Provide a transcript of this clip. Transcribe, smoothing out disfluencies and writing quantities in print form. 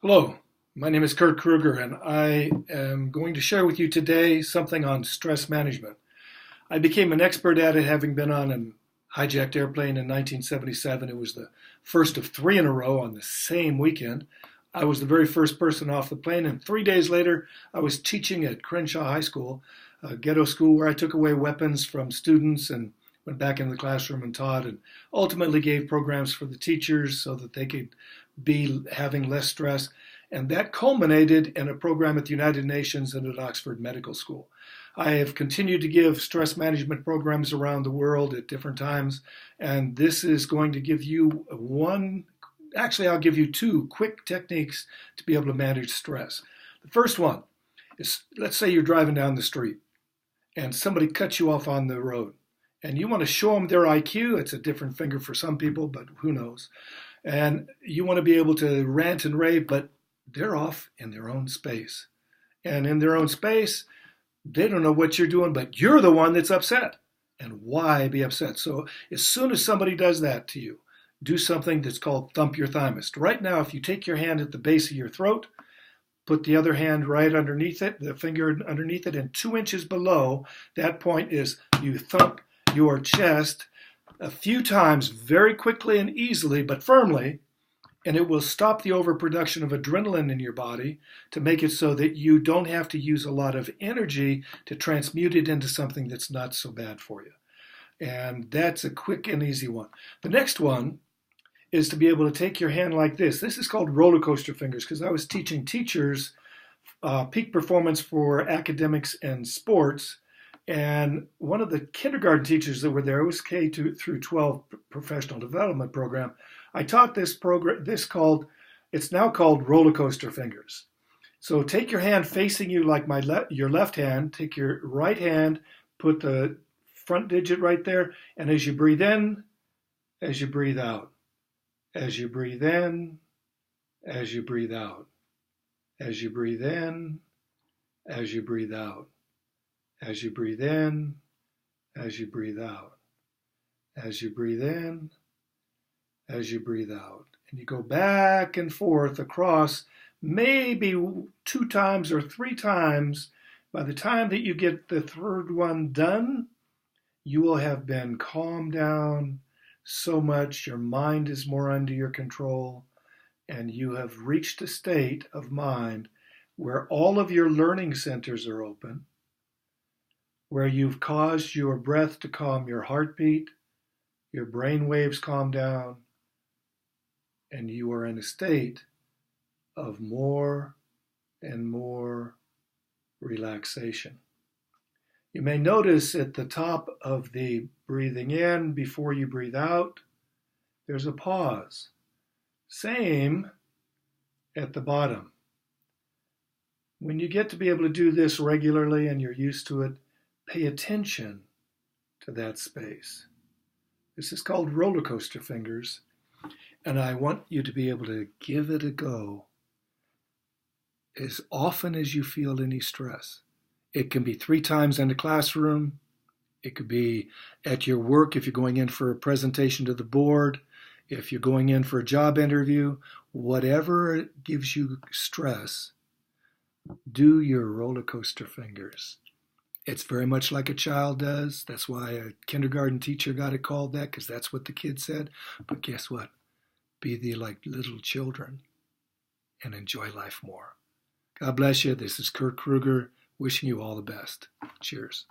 Hello, my name is Krueger, and I am going to share with you today something on stress management. I became an expert at it having been on a hijacked airplane in 1977. It was the first of three in a row on the same weekend. I was the very first person off the plane, and 3 days later, I was teaching at Crenshaw High School, a ghetto school where I took away weapons from students and went back into the classroom and taught, and ultimately gave programs for the teachers so that they could be having less stress. And that culminated in a program at the United Nations and at Oxford Medical School. I have continued to give stress management programs around the world at different times, and this is going to give you I'll give you two quick techniques to be able to manage stress. The first one is, let's say you're driving down the street and somebody cuts you off on the road and you want to show them their IQ. It's a different finger for some people, but who knows? And you want to be able to rant and rave, but they're off in their own space. And in their own space, they don't know what you're doing, but you're the one that's upset. And why be upset? So as soon as somebody does that to you, do something that's called thump your thymus. Right now, if you take your hand at the base of your throat, put the other hand right underneath it, the finger underneath it, and 2 inches below that point is you thump your chest a few times very quickly and easily, but firmly, and it will stop the overproduction of adrenaline in your body to make it so that you don't have to use a lot of energy to transmute it into something that's not so bad for you. And that's a quick and easy one. The next one is to be able to take your hand like this. This is called roller coaster fingers because I was teaching teachers peak performance for academics and sports. And one of the kindergarten teachers that were there, it was K through 12 professional development program. I taught this program, it's now called roller coaster fingers. So take your hand facing you like your left hand, take your right hand, put the front digit right there, and as you breathe in, as you breathe out, as you breathe in, as you breathe out, as you breathe in, as you breathe out, as you breathe in, as you breathe out, as you breathe in, as you breathe out. And you go back and forth across maybe 2 times or 3 times. By the time that you get the third one done, you will have been calmed down so much, your mind is more under your control, and you have reached a state of mind where all of your learning centers are open, where you've caused your breath to calm your heartbeat, your brain waves calm down, and you are in a state of more and more relaxation. You may notice at the top of the breathing in before you breathe out, there's a pause. Same at the bottom. When you get to be able to do this regularly and you're used to it, pay attention to that space. This is called roller coaster fingers, and I want you to be able to give it a go as often as you feel any stress. It can be 3 times in the classroom. It could be at your work if you're going in for a presentation to the board, if you're going in for a job interview, whatever gives you stress, do your roller coaster fingers. It's very much like a child does. That's why a kindergarten teacher got it called that, because that's what the kid said. But guess what? Be like little children and enjoy life more. God bless you. This is Kurt Krueger, wishing you all the best. Cheers.